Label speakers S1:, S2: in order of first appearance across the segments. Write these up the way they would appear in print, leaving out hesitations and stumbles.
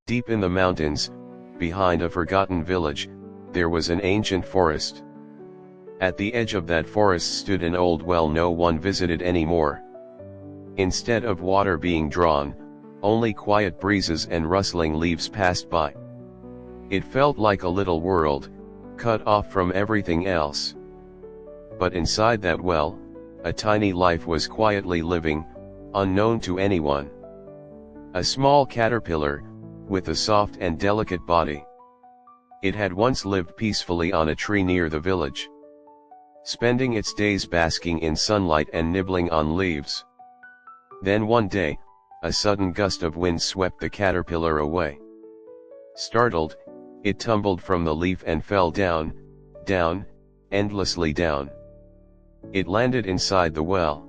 S1: Deep in the mountains, behind a forgotten village, there was an ancient forest. At the edge of that forest stood an old well no one visited anymore. Instead of water being drawn, only quiet breezes and rustling leaves passed by. It felt like a little world, cut off from everything else. But inside that well, a tiny life was quietly living, unknown to anyone. A small caterpillar, with a soft and delicate body. It had once lived peacefully on a tree near the village, spending its days basking in sunlight and nibbling on leaves. Then one day, a sudden gust of wind swept the caterpillar away. Startled, it tumbled from the leaf and fell down, down, endlessly down. It landed inside the well.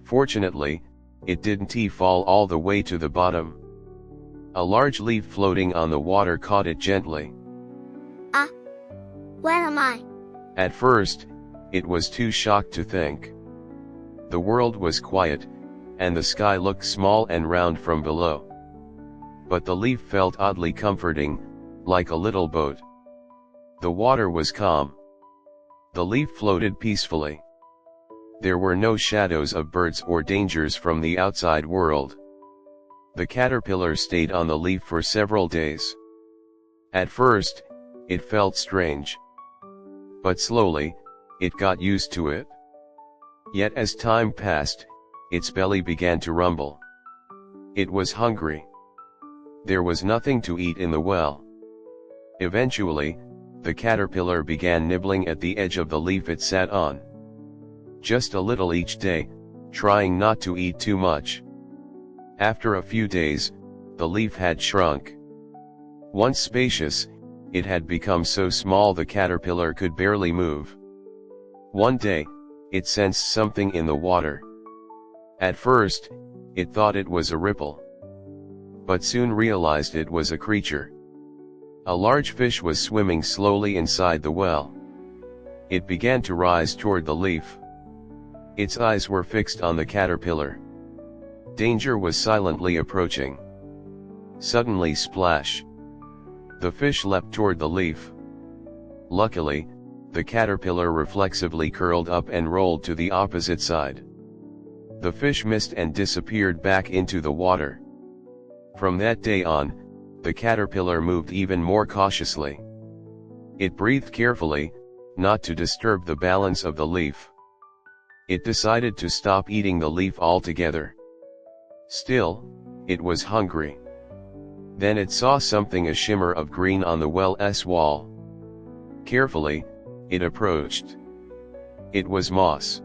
S1: Fortunately, it didn't fall all the way to the bottom. A large leaf floating on the water caught it gently.
S2: Ah! Where am I?
S1: At first, it was too shocked to think. The world was quiet, and the sky looked small and round from below. But the leaf felt oddly comforting, like a little boat. The water was calm. The leaf floated peacefully. There were no shadows of birds or dangers from the outside world. The caterpillar stayed on the leaf for several days. At first, it felt strange. But slowly, it got used to it. Yet as time passed, its belly began to rumble. It was hungry. There was nothing to eat in the well. Eventually, the caterpillar began nibbling at the edge of the leaf it sat on. Just a little each day, trying not to eat too much. After a few days, the leaf had shrunk. Once spacious, it had become so small the caterpillar could barely move. One day, it sensed something in the water. At first, it thought it was a ripple. But soon realized it was a creature. A large fish was swimming slowly inside the well. It began to rise toward the leaf. Its eyes were fixed on the caterpillar. Danger was silently approaching. Suddenly, splash! The fish leapt toward the leaf. Luckily, the caterpillar reflexively curled up and rolled to the opposite side. The fish missed and disappeared back into the water. From that day on, the caterpillar moved even more cautiously. It breathed carefully, not to disturb the balance of the leaf. It decided to stop eating the leaf altogether. Still, it was hungry. Then it saw something, a shimmer of green on the well's wall. Carefully, it approached. It was moss.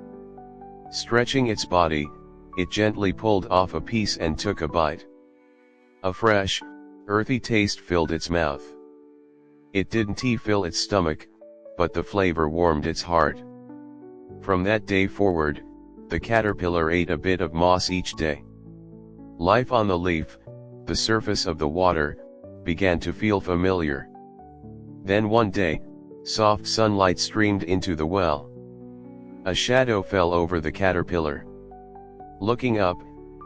S1: Stretching its body, it gently pulled off a piece and took a bite. A fresh, earthy taste filled its mouth. It didn't fill its stomach, but the flavor warmed its heart. From that day forward, the caterpillar ate a bit of moss each day. Life on the leaf, the surface of the water, began to feel familiar. Then one day, soft sunlight streamed into the well. A shadow fell over the caterpillar. Looking up,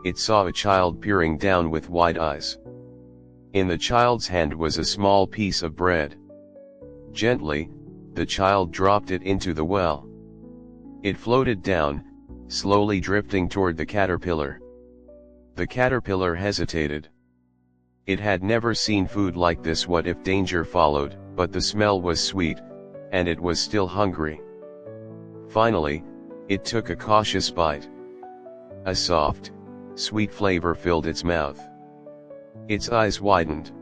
S1: it saw a child peering down with wide eyes. In the child's hand was a small piece of bread. Gently, the child dropped it into the well. It floated down, slowly drifting toward the caterpillar. The caterpillar hesitated. It had never seen food like this. What if danger followed? But the smell was sweet, and it was still hungry. Finally, it took a cautious bite. A soft, sweet flavor filled its mouth. Its eyes widened.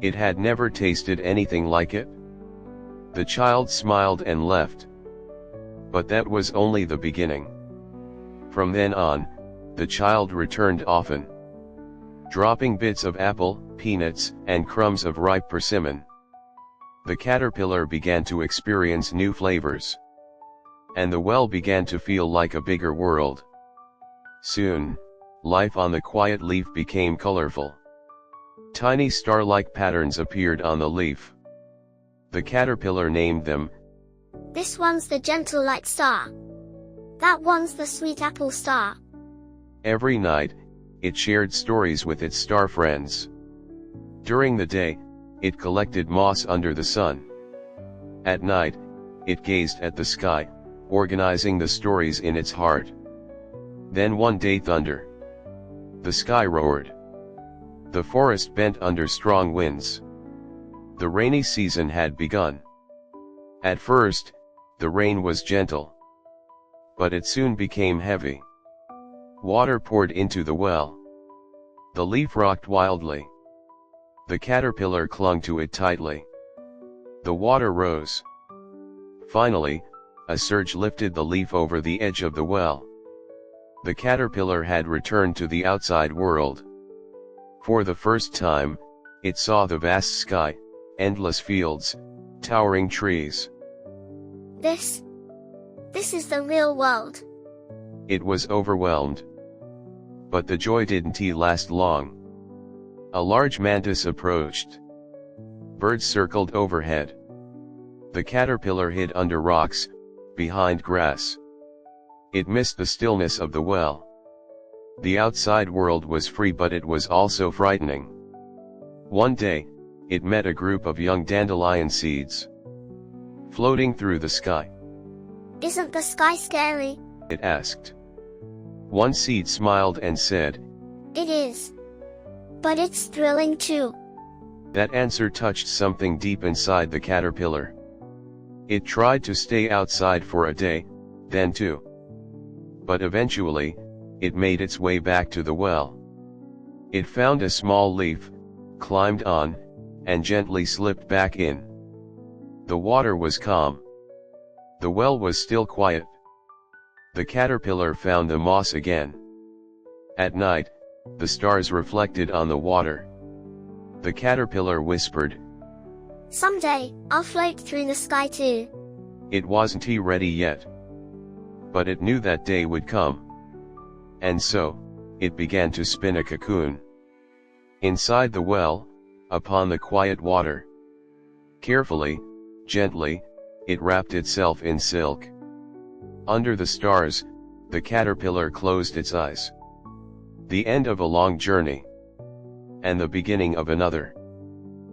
S1: It had never tasted anything like it. The child smiled and left. But that was only the beginning. From then on, the child returned often, dropping bits of apple, peanuts, and crumbs of ripe persimmon. The caterpillar began to experience new flavors. And the well began to feel like a bigger world. Soon, life on the quiet leaf became colorful. Tiny star-like patterns appeared on the leaf. The caterpillar named them.
S2: This one's the gentle light star. That one's the sweet apple star.
S1: Every night, it shared stories with its star friends. During the day, it collected moss under the sun. At night, it gazed at the sky, organizing the stories in its heart. Then one day thunder. The sky roared. The forest bent under strong winds. The rainy season had begun. At first, the rain was gentle. But it soon became heavy. Water poured into the well. The leaf rocked wildly. The caterpillar clung to it tightly. The water rose. Finally, a surge lifted the leaf over the edge of the well. The caterpillar had returned to the outside world. For the first time, it saw the vast sky, endless fields, towering trees.
S2: This is the real world.
S1: It was overwhelmed. But the joy didn't last long. A large mantis approached. Birds circled overhead. The caterpillar hid under rocks, behind grass. It missed the stillness of the well. The outside world was free, but it was also frightening. One day, it met a group of young dandelion seeds floating through the sky.
S2: Isn't the sky scary?
S1: It asked. One seed smiled and said,
S2: It is. But it's thrilling too.
S1: That answer touched something deep inside the caterpillar. It tried to stay outside for a day, then two. But eventually, it made its way back to the well. It found a small leaf, climbed on, and gently slipped back in. The water was calm. The well was still quiet. The caterpillar found the moss again. At night, the stars reflected on the water. The caterpillar whispered,
S2: Someday, I'll float through the sky too.
S1: It wasn't ready yet. But it knew that day would come. And so, it began to spin a cocoon. Inside the well, upon the quiet water. Carefully, gently, it wrapped itself in silk. Under the stars, the caterpillar closed its eyes. The end of a long journey. And the beginning of another.